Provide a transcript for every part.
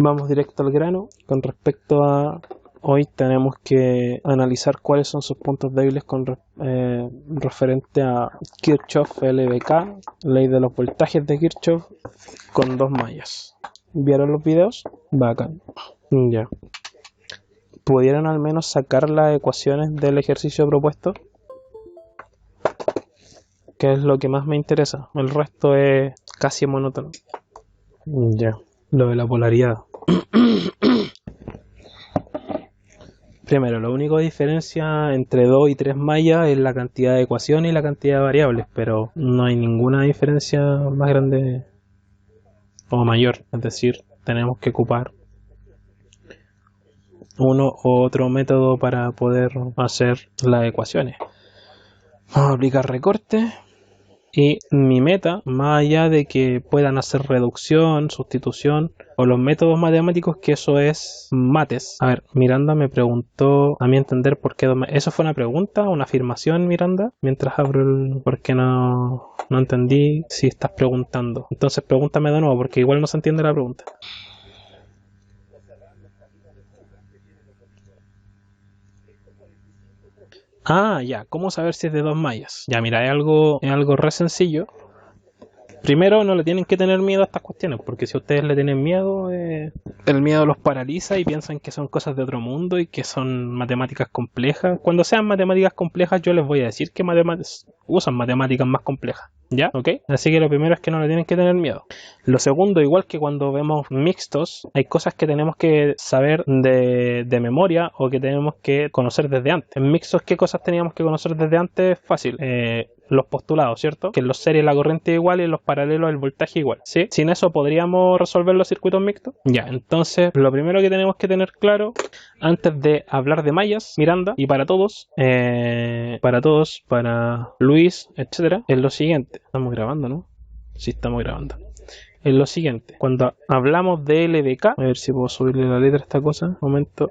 Vamos directo al grano. Con respecto a hoy tenemos que analizar cuáles son sus puntos débiles referente a Kirchhoff LBK, ley de los voltajes de Kirchhoff, con dos mallas. ¿Vieron los videos? Bacán. Ya. ¿Pudieron al menos sacar las ecuaciones del ejercicio propuesto? Que es lo que más me interesa. El resto es casi monótono. Ya. Lo de la polaridad. Primero, la única diferencia entre 2 y 3 mallas es la cantidad de ecuaciones y la cantidad de variables, pero no hay ninguna diferencia más grande o mayor. Es decir, tenemos que ocupar uno u otro método para poder hacer las ecuaciones. Vamos a aplicar recorte. Y mi meta, más allá de que puedan hacer reducción, sustitución o los métodos matemáticos, que eso es mates. A ver, Miranda me preguntó, a mi entender, por qué ¿eso fue una pregunta, una afirmación, Miranda? Mientras abro el... porque no entendí si estás preguntando. Entonces pregúntame de nuevo, porque igual no se entiende la pregunta. Ah, ya, ¿cómo saber si es de 2 mallas? Ya, mira, es algo re sencillo. Primero, no le tienen que tener miedo a estas cuestiones, porque si ustedes le tienen miedo, el miedo los paraliza y piensan que son cosas de otro mundo y que son matemáticas complejas. Cuando sean matemáticas complejas, yo les voy a decir que usan matemáticas más complejas. ¿Ya? ¿Ok? Así que lo primero es que no le tienen que tener miedo. Lo segundo, igual que cuando vemos mixtos, hay cosas que tenemos que saber de memoria o que tenemos que conocer desde antes. En mixtos, ¿qué cosas teníamos que conocer desde antes? Fácil. Los postulados, ¿cierto? Que en los series la corriente es igual y en los paralelos el voltaje igual, ¿sí? Sin eso podríamos resolver los circuitos mixtos. Ya, entonces lo primero que tenemos que tener claro antes de hablar de mallas, Miranda, y para Luis, etcétera, es lo siguiente. Estamos grabando, ¿no? Sí, estamos grabando. Es lo siguiente, cuando hablamos de LBK, a ver si puedo subirle la letra a esta cosa, un momento.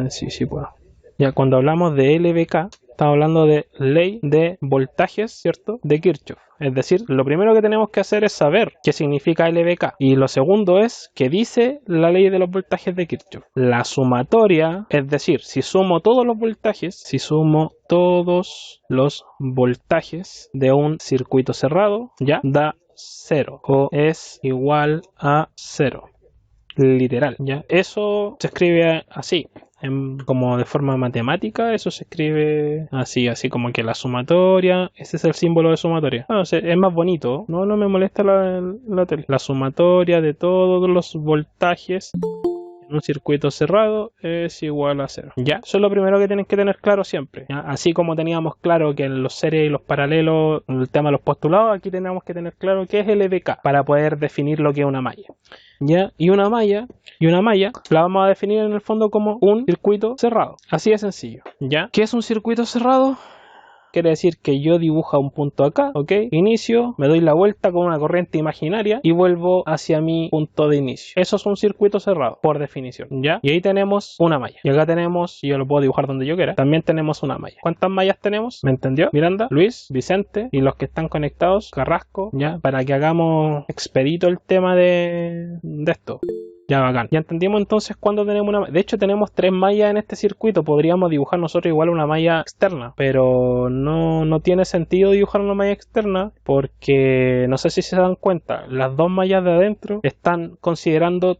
Sí puedo. Ya, cuando hablamos de LBK, estamos hablando de ley de voltajes, ¿cierto? De Kirchhoff. Es decir, lo primero que tenemos que hacer es saber qué significa LBK. Y lo segundo es qué dice la ley de los voltajes de Kirchhoff. La sumatoria, es decir, si sumo todos los voltajes de un circuito cerrado, ya da 0 o es igual a 0. Literal, ¿ya? Eso se escribe así. Como de forma matemática, eso se escribe así como que la sumatoria, ese es el símbolo de sumatoria. Bueno, es más bonito, no me molesta la tele. La sumatoria de todos los voltajes en un circuito cerrado es igual a 0. Ya, eso es lo primero que tienen que tener claro siempre. ¿Ya? Así como teníamos claro que en los series y los paralelos, en el tema de los postulados, aquí tenemos que tener claro qué es LBK para poder definir lo que es una malla. ¿Ya? Y una malla la vamos a definir en el fondo como un circuito cerrado. Así de sencillo. ¿Ya? ¿Qué es un circuito cerrado? Quiere decir que yo dibujo un punto acá, ¿ok? Inicio, me doy la vuelta con una corriente imaginaria y vuelvo hacia mi punto de inicio. Eso es un circuito cerrado, por definición, ¿ya? Y ahí tenemos una malla. Y acá tenemos, y yo lo puedo dibujar donde yo quiera, también tenemos una malla. ¿Cuántas mallas tenemos? ¿Me entendió? Miranda, Luis, Vicente y los que están conectados, Carrasco, ¿ya? Para que hagamos expedito el tema de esto. Ya, bacán. Ya entendimos entonces cuándo tenemos una... De hecho, tenemos 3 mallas en este circuito. Podríamos dibujar nosotros igual una malla externa. Pero no tiene sentido dibujar una malla externa porque, no sé si se dan cuenta, las 2 mallas de adentro están considerando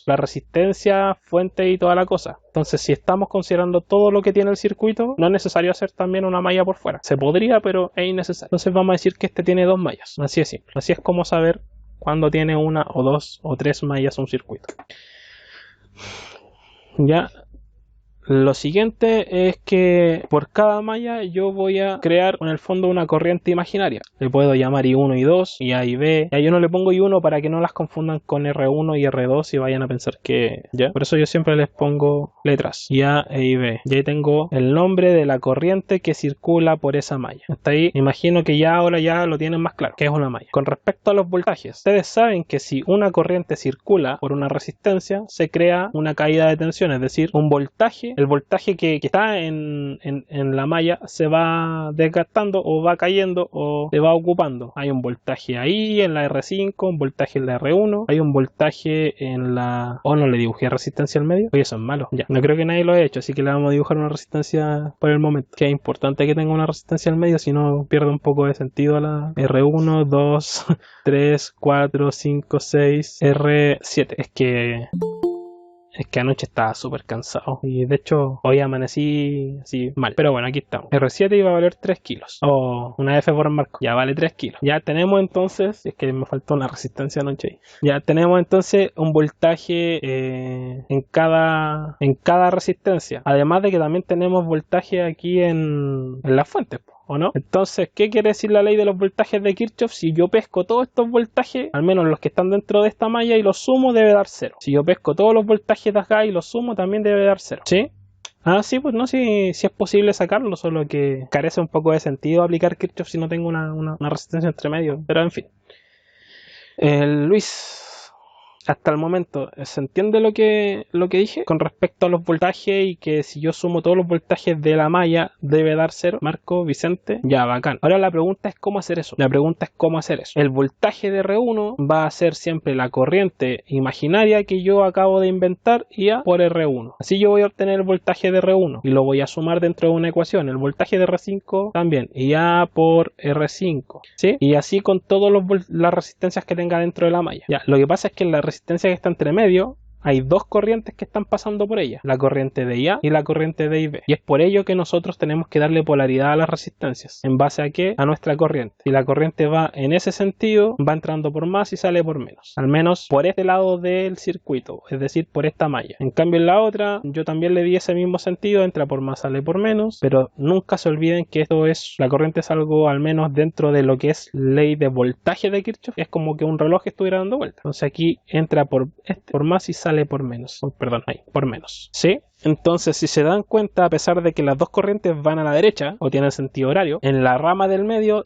la resistencia, fuente y toda la cosa. Entonces, si estamos considerando todo lo que tiene el circuito, no es necesario hacer también una malla por fuera. Se podría, pero es innecesario. Entonces vamos a decir que este tiene 2 mallas. Así es simple. Así es como saber cuando tiene 1 o 2 o 3 mallas un circuito. Ya. Lo siguiente es que por cada malla yo voy a crear en el fondo una corriente imaginaria. Le puedo llamar I1 y 2 y A y B. Y yo no le pongo I1 para que no las confundan con R1 y R2 y vayan a pensar que... ¿ya? Por eso yo siempre les pongo letras. Y A y B. Y ahí tengo el nombre de la corriente que circula por esa malla. Hasta ahí imagino que ya ahora ya lo tienen más claro, que es una malla. Con respecto a los voltajes, ustedes saben que si una corriente circula por una resistencia, se crea una caída de tensión, es decir, un voltaje el voltaje que está en la malla se va desgastando o va cayendo o se va ocupando. Hay un voltaje ahí en la R5, un voltaje en la R1, hay un voltaje en la... Oh, no le dibujé resistencia al medio. Oye, eso es malo. Ya, no creo que nadie lo haya hecho, así que le vamos a dibujar una resistencia por el momento. Que es importante que tenga una resistencia al medio, si no pierde un poco de sentido a la R1, 2, 3, 4, 5, 6, R7. Es que anoche estaba súper cansado y de hecho hoy amanecí así mal. Pero bueno, aquí estamos. R7 iba a valer 3 kilos. O una F por marco. Ya vale 3 kilos. Ya tenemos entonces, es que me faltó una resistencia anoche ahí. Ya tenemos entonces un voltaje en cada resistencia. Además de que también tenemos voltaje aquí en las fuentes, ¿o no? Entonces, ¿qué quiere decir la ley de los voltajes de Kirchhoff? Si yo pesco todos estos voltajes, al menos los que están dentro de esta malla, y los sumo, debe dar 0. Si yo pesco todos los voltajes de acá y los sumo, también debe dar 0. ¿Sí? Ah, sí, pues no, sí es posible sacarlo, solo que carece un poco de sentido aplicar Kirchhoff si no tengo una resistencia entre medio. Pero en fin. Luis... Hasta el momento, ¿se entiende lo que dije con respecto a los voltajes y que si yo sumo todos los voltajes de la malla debe dar 0? Marco, Vicente, ya, bacán. Ahora la pregunta es cómo hacer eso. El voltaje de R1 va a ser siempre la corriente imaginaria que yo acabo de inventar IA por R1. Así yo voy a obtener el voltaje de R1 y lo voy a sumar dentro de una ecuación. El voltaje de R5 también, IA por R5, ¿sí? Y así con todas las resistencias que tenga dentro de la malla. Ya, lo que pasa es que la resistencia que está entre medio hay dos corrientes que están pasando por ella, la corriente de IA y la corriente de IB. Y es por ello que nosotros tenemos que darle polaridad a las resistencias. ¿En base a qué? A nuestra corriente. Si la corriente va en ese sentido, va entrando por más y sale por menos. Al menos por este lado del circuito, es decir, por esta malla. En cambio en la otra, yo también le di ese mismo sentido, entra por más, sale por menos. Pero nunca se olviden que la corriente es algo al menos dentro de lo que es ley de voltaje de Kirchhoff. Es como que un reloj estuviera dando vuelta. Entonces aquí entra por más y sale por menos. Por menos. ¿Sí? Entonces, si se dan cuenta, a pesar de que las dos corrientes van a la derecha o tienen sentido horario, en la rama del medio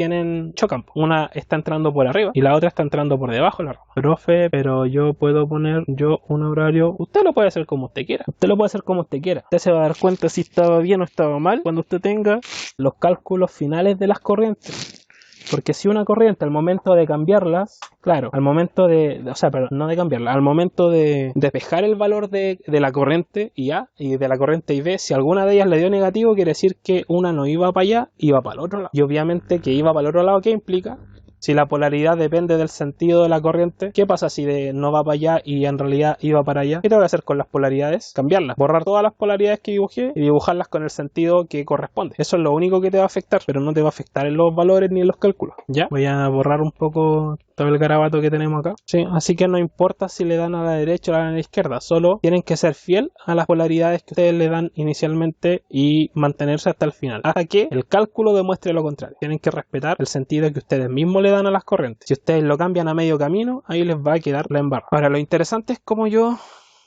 chocan. Una está entrando por arriba y la otra está entrando por debajo de la rama. Profe, pero yo puedo poner un horario. Usted lo puede hacer como usted quiera. Usted se va a dar cuenta si estaba bien o estaba mal cuando usted tenga los cálculos finales de las corrientes. Porque si una corriente al momento de cambiarlas, claro, al momento al momento de despejar el valor de la corriente IA y de la corriente IB, si alguna de ellas le dio negativo, quiere decir que una no iba para allá, iba para el otro lado. Y obviamente que iba para el otro lado, ¿qué implica? Si la polaridad depende del sentido de la corriente, ¿qué pasa si no va para allá y en realidad iba para allá? ¿Qué tengo que hacer con las polaridades? Cambiarlas, borrar todas las polaridades que dibujé y dibujarlas con el sentido que corresponde. Eso es lo único que te va a afectar, pero no te va a afectar en los valores ni en los cálculos. ¿Ya? Voy a borrar un poco todo el garabato que tenemos acá. Sí, así que no importa si le dan a la derecha o a la izquierda, solo tienen que ser fiel a las polaridades que ustedes le dan inicialmente y mantenerse hasta el final, hasta que el cálculo demuestre lo contrario. Tienen que respetar el sentido que ustedes mismos le dan a las corrientes. Si ustedes lo cambian a medio camino, ahí les va a quedar la embarra. Ahora, lo interesante es cómo yo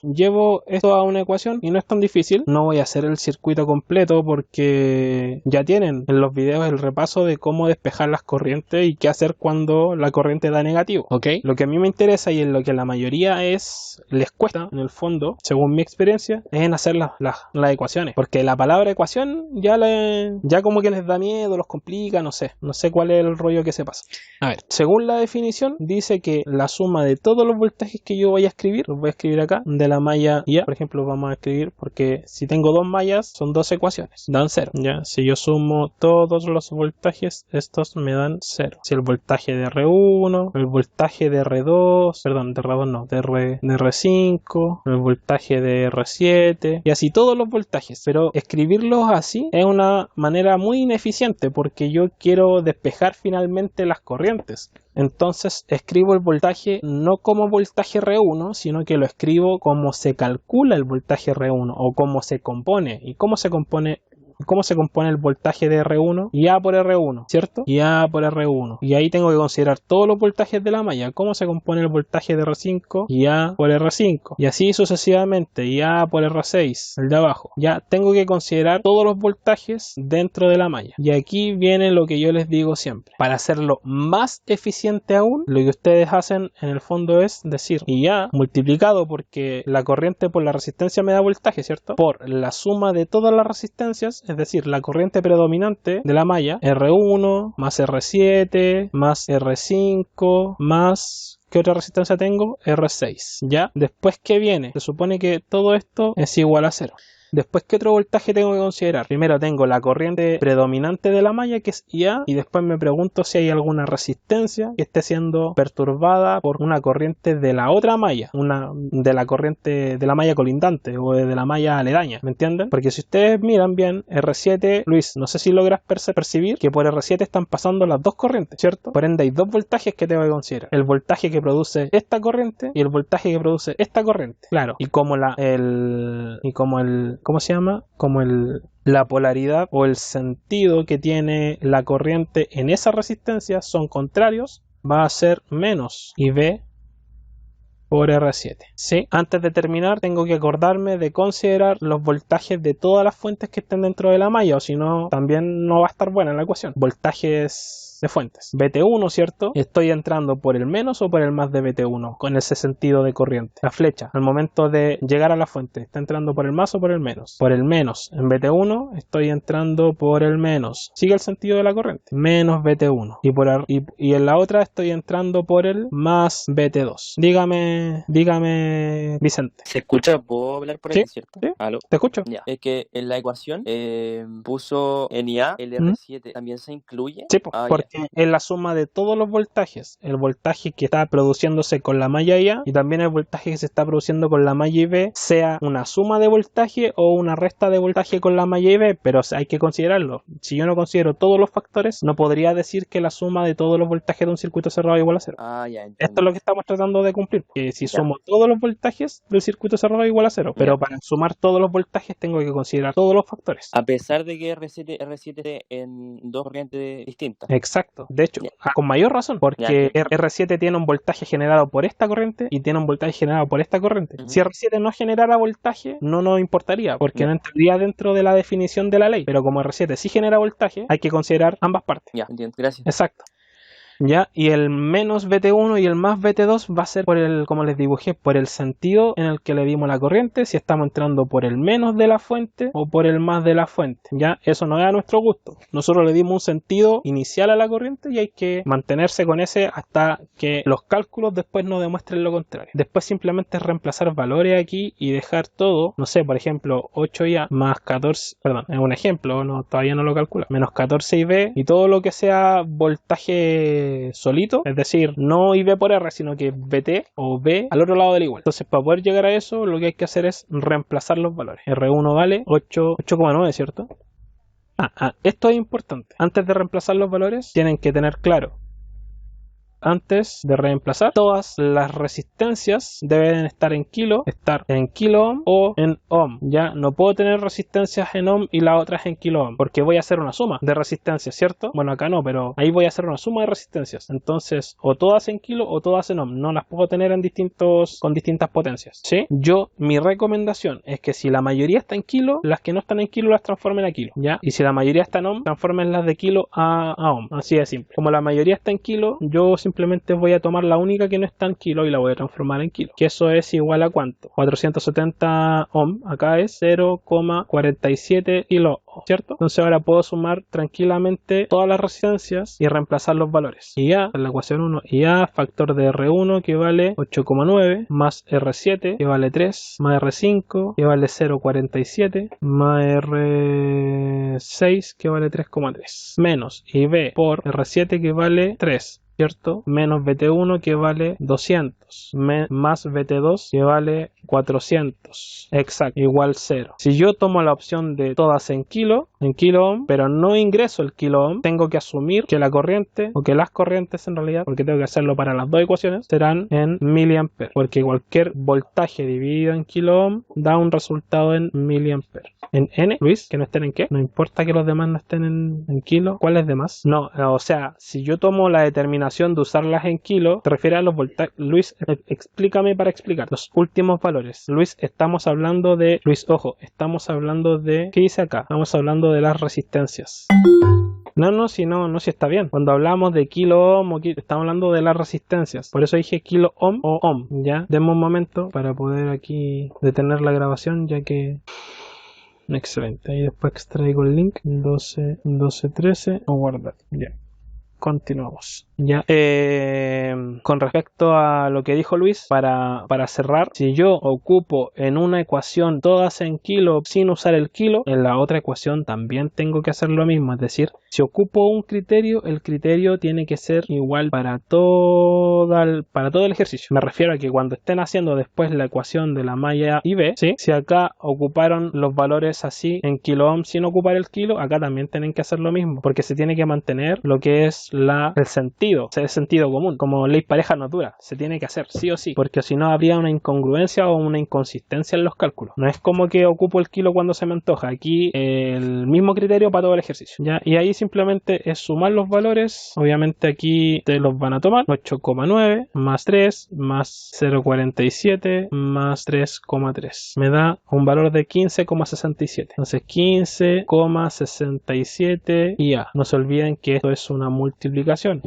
llevo esto a una ecuación y no es tan difícil. No voy a hacer el circuito completo porque ya tienen en los videos el repaso de cómo despejar las corrientes y qué hacer cuando la corriente da negativo, ¿ok? Lo que a mí me interesa y en lo que la mayoría les cuesta en el fondo, según mi experiencia, es en hacer las ecuaciones, porque la palabra ecuación ya como que les da miedo, los complica, no sé cuál es el rollo que se pasa. A ver, según la definición dice que la suma de todos los voltajes que yo voy a escribir, los voy a escribir acá, de la malla IA, por ejemplo, vamos a escribir, porque si tengo dos mallas, son dos ecuaciones, dan 0. Ya, si yo sumo todos los voltajes, estos me dan 0. Si el voltaje de R1, el voltaje de R2, perdón, de R2 no, de R5, el voltaje de R7, y así todos los voltajes. Pero escribirlos así es una manera muy ineficiente, porque yo quiero despejar finalmente las corrientes. Entonces escribo el voltaje no como voltaje R1, sino que lo escribo como se calcula el voltaje R1 o cómo se compone. ¿Y cómo se compone cómo se compone el voltaje de R1, y A por R1, ¿cierto? Y A por R1. Y ahí tengo que considerar todos los voltajes de la malla, cómo se compone el voltaje de R5 y A por R5. Y así sucesivamente, y A por R6, el de abajo. Ya tengo que considerar todos los voltajes dentro de la malla. Y aquí viene lo que yo les digo siempre. Para hacerlo más eficiente aún, lo que ustedes hacen en el fondo es decir, y A multiplicado porque la corriente por la resistencia me da voltaje, ¿cierto? Por la suma de todas las resistencias, es decir, la corriente predominante de la malla, R1 más R7 más R5 más... ¿Qué otra resistencia tengo? R6. ¿Ya? Después, ¿qué viene? Se supone que todo esto es igual a 0. Después, ¿qué otro voltaje tengo que considerar? Primero tengo la corriente predominante de la malla, que es IA, y después me pregunto si hay alguna resistencia que esté siendo perturbada por una corriente de la otra malla, de la corriente de la malla colindante o de la malla aledaña, ¿me entienden? Porque si ustedes miran bien, R7, Luis, no sé si logras percibir que por R7 están pasando las dos corrientes, ¿cierto? Por ende hay dos voltajes que tengo que considerar. El voltaje que produce esta corriente y el voltaje que produce esta corriente. Claro, y como ¿cómo se llama? Como la polaridad o el sentido que tiene la corriente en esa resistencia son contrarios, va a ser menos IV por R7. ¿Sí? Antes de terminar, tengo que acordarme de considerar los voltajes de todas las fuentes que estén dentro de la malla, o si no, también no va a estar buena la ecuación. Voltajes de fuentes. VT1, ¿cierto? Estoy entrando por el menos o por el más de VT1 con ese sentido de corriente. La flecha, al momento de llegar a la fuente, ¿está entrando por el más o por el menos? Por el menos. En VT1 estoy entrando por el menos. Sigue el sentido de la corriente. Menos VT1. Y en la otra estoy entrando por el más VT2. Dígame, Vicente. ¿Se escucha? ¿Puedo hablar por ahí, ¿Sí? cierto? ¿Sí? ¿Aló? ¿Te escucho? Ya. Es que en la ecuación puso en IA el R7. ¿También se incluye? Sí, porque Ya. es la suma de todos los voltajes. El voltaje que está produciéndose con la malla IA y también el voltaje que se está produciendo con la malla IB, sea una suma de voltaje o una resta de voltaje con la malla IB, pero hay que considerarlo. Si yo no considero todos los factores, no podría decir que la suma de todos los voltajes de un circuito cerrado es igual a 0. Ya entiendo. Esto es lo que estamos tratando de cumplir. Que si sumo todos los voltajes del circuito cerrado es igual a 0. Pero para sumar todos los voltajes tengo que considerar todos los factores. A pesar de que R7 esté en dos corrientes distintas. Exacto. De hecho, con mayor razón, porque R7 tiene un voltaje generado por esta corriente y tiene un voltaje generado por esta corriente. Si R7 no generara voltaje, no nos importaría, porque no entraría dentro de la definición de la ley. Pero como R7 sí genera voltaje, hay que considerar ambas partes. Ya, entiendo. Gracias. Exacto. ¿Ya? Y el menos VT1 y el más VT2 va a ser por el, como les dibujé, por el sentido en el que le dimos la corriente, si estamos entrando por el menos de la fuente o por el más de la fuente. ¿Ya? Eso no es a nuestro gusto. Nosotros le dimos un sentido inicial a la corriente y hay que mantenerse con ese hasta que los cálculos después no demuestren lo contrario. Después simplemente es reemplazar valores aquí y dejar todo, no sé, por ejemplo, 8IA más 14, perdón, es un ejemplo, todavía no lo calculo, menos 14IB y todo lo que sea voltaje solito, es decir, no IV por R, sino que VT o V al otro lado del igual. Entonces, para poder llegar a eso, lo que hay que hacer es reemplazar los valores. R1 vale 8,9, ¿cierto? Esto es importante. Antes de reemplazar los valores, tienen que tener claro. Antes de reemplazar, todas las resistencias deben estar en kilo ohm o en ohm. Ya no puedo tener resistencias en ohm y la otra es en kilo ohm, porque voy a hacer una suma de resistencias, ¿cierto? Bueno, acá no, pero ahí voy a hacer una suma de resistencias. Entonces, o todas en kilo o todas en ohm. No las puedo tener con distintas potencias, ¿sí? Mi recomendación es que si la mayoría está en kilo, las que no están en kilo las transformen a kilo, ¿ya? Y si la mayoría está en ohm, transformen las de kilo a ohm. Así de simple. Como la mayoría está en kilo, yo simplemente voy a tomar la única que no está en kilo y la voy a transformar en kilo. Que eso es igual a ¿cuánto? 470 ohm. Acá es 0,47 kilo ohm, ¿cierto? Entonces ahora puedo sumar tranquilamente todas las resistencias y reemplazar los valores. Y ya, en la ecuación 1, y ya, factor de R1 que vale 8,9 más R7 que vale 3 más R5 que vale 0,47 más R6 que vale 3,3 menos IB por R7 que vale 3 ¿cierto? Menos BT1 que vale 200, más BT2 que vale 400, exacto, igual 0. Si yo tomo la opción de todas en kilo ohm, pero no ingreso el kilo ohm, tengo que asumir que la corriente, o que las corrientes en realidad, porque tengo que hacerlo para las dos ecuaciones, serán en miliamperes, porque cualquier voltaje dividido en kilo ohm da un resultado en miliamperes. En N, Luis, que no estén en qué, no importa que los demás no estén en kilo, ¿cuáles demás? No, o sea, si yo tomo la determinación de usarlas en kilo, te refieres a los voltajes. Luis, explícame para explicar los últimos valores. Luis, estamos hablando de, Luis, ojo, estamos hablando de, ¿qué dice acá? Estamos hablando de las resistencias. No, si está bien. Cuando hablamos de kilo ohm, estamos hablando de las resistencias. Por eso dije kilo ohm o ohm, ¿ya? Demos un momento para poder aquí detener la grabación, ya que... Excelente, ahí después extraigo el link 12.13 o guardar, ya. Continuamos. Ya, con respecto a lo que dijo Luis, para cerrar, si yo ocupo en una ecuación todas en kilo sin usar el kilo, en la otra ecuación también tengo que hacer lo mismo. Es decir, si ocupo un criterio, el criterio tiene que ser igual para todo el ejercicio. Me refiero a que cuando estén haciendo después la ecuación de la malla IB, ¿sí? Si acá ocuparon los valores así en kilo ohm sin ocupar el kilo, acá también tienen que hacer lo mismo, porque se tiene que mantener lo que es el sentido, o sea, el sentido común, como ley pareja no dura, se tiene que hacer sí o sí, porque si no habría una incongruencia o una inconsistencia en los cálculos. No es como que ocupo el kilo cuando se me antoja, aquí el mismo criterio para todo el ejercicio, ¿ya? Y ahí simplemente es sumar los valores, obviamente aquí te los van a tomar, 8,9 más 3 más 0,47 más 3,3, me da un valor de 15,67, entonces 15,67 y ya, no se olviden que esto es una multiplicación,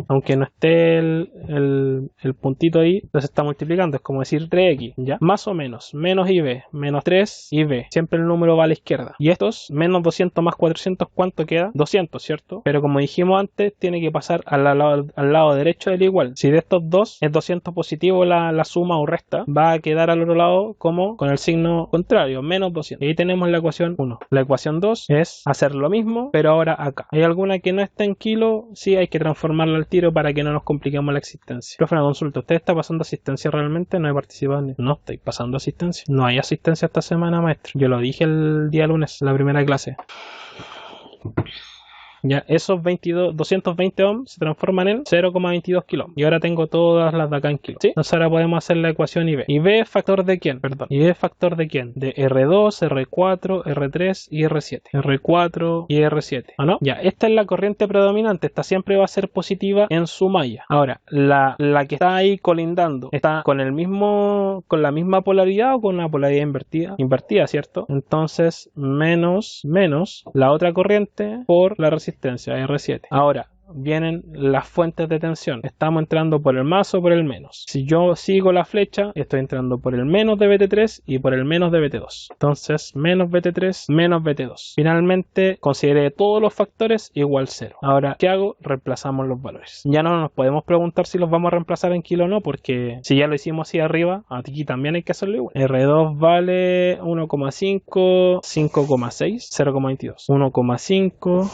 aunque no esté el puntito ahí, se está multiplicando, es como decir 3x, ¿ya? Más o menos, menos IB, menos 3 IB, siempre el número va a la izquierda, y estos, menos 200 más 400, ¿cuánto queda? 200, ¿cierto? Pero como dijimos antes, tiene que pasar al lado derecho del igual. Si de estos dos es 200 positivo la suma o resta, va a quedar al otro lado como con el signo contrario, menos 200. Y ahí tenemos la ecuación 1. La ecuación 2 es hacer lo mismo, pero ahora acá. ¿Hay alguna que no está en kilo? Sí, hay que transformarla al tiro para que no nos compliquemos la existencia. Profe, una consulta, ¿usted está pasando asistencia realmente? No he participado ni... No estoy pasando asistencia. No hay asistencia esta semana, maestro. Yo lo dije el día lunes, la primera clase. Ya, esos 220 ohms se transforman en 0,22 kilo ohms. Y ahora tengo todas las de acá en kilo, ¿sí? Entonces ahora podemos hacer la ecuación IB. ¿IB es factor de quién? Perdón. ¿IB es factor de quién? De R2, R4, R3 y R7. R4 y R7. ¿O no? Ya, esta es la corriente predominante. Esta siempre va a ser positiva en su malla. Ahora, la que está ahí colindando, ¿está con la misma polaridad o con una polaridad invertida? Invertida, ¿cierto? Entonces, menos la otra corriente por la resistencia R7. Ahora, vienen las fuentes de tensión. Estamos entrando por el más o por el menos. Si yo sigo la flecha, estoy entrando por el menos de BT3 y por el menos de BT2. Entonces, menos BT3, menos BT2. Finalmente, consideré todos los factores igual 0. Ahora, ¿qué hago? Reemplazamos los valores. Ya no nos podemos preguntar si los vamos a reemplazar en kilo o no, porque si ya lo hicimos así arriba, aquí también hay que hacerlo igual. R2 vale 1,5, 5,6, 0,22. 1,5...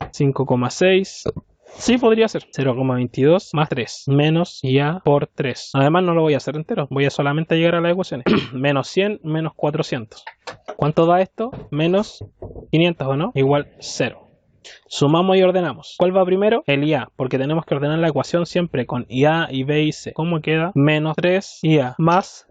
5,6. Sí, podría ser 0,22 más 3 menos ya por 3. Además no lo voy a hacer entero, voy a solamente llegar a las ecuaciones. Menos 100 menos 400. ¿Cuánto da esto? Menos 500, ¿o no? Igual 0. Sumamos y ordenamos. ¿Cuál va primero? El IA, porque tenemos que ordenar la ecuación siempre con IA y B y C. ¿Cómo queda? Menos 3 IA más...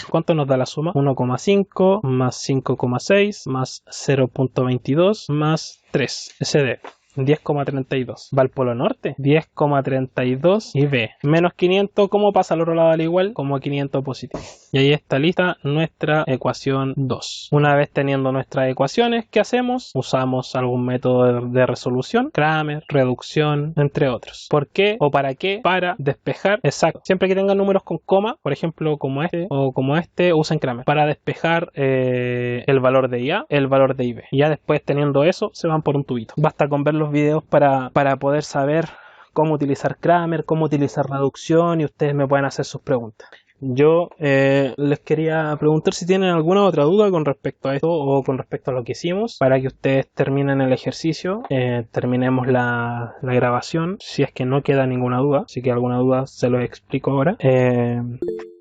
¿Cuánto nos da la suma? 1,5 más 5,6 más 0,22 más 3. SD. 10,32. Va al polo norte. 10,32 y B. Menos 500, ¿cómo pasa al otro lado al igual? Como 500 positivo. Y ahí está lista nuestra ecuación 2. Una vez teniendo nuestras ecuaciones, ¿qué hacemos? Usamos algún método de resolución, Kramer, reducción, entre otros. ¿Por qué o para qué? Para despejar, exacto. Siempre que tengan números con coma, por ejemplo, como este o como este, usen Kramer. Para despejar el valor de IA, el valor de IB. Y ya después teniendo eso, se van por un tubito. Basta con ver los videos para poder saber cómo utilizar Kramer, cómo utilizar reducción y ustedes me pueden hacer sus preguntas. yo les quería preguntar si tienen alguna otra duda con respecto a esto o con respecto a lo que hicimos para que ustedes terminen el ejercicio, terminemos la grabación, si es que no queda ninguna duda, si queda alguna duda se lo explico ahora.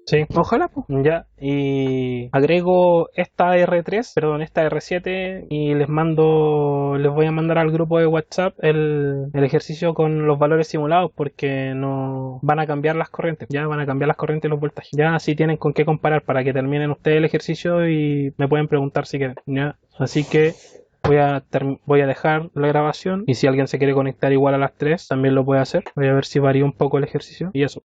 Sí, ojalá, pues. Ya, y agrego esta esta R7 y les voy a mandar al grupo de WhatsApp el ejercicio con los valores simulados porque no van a cambiar las corrientes, ya van a cambiar las corrientes y los voltajes. Ya así tienen con qué comparar para que terminen ustedes el ejercicio y me pueden preguntar si quieren, ya. Así que voy a dejar la grabación y si alguien se quiere conectar igual a las 3 también lo puede hacer. Voy a ver si varía un poco el ejercicio y eso.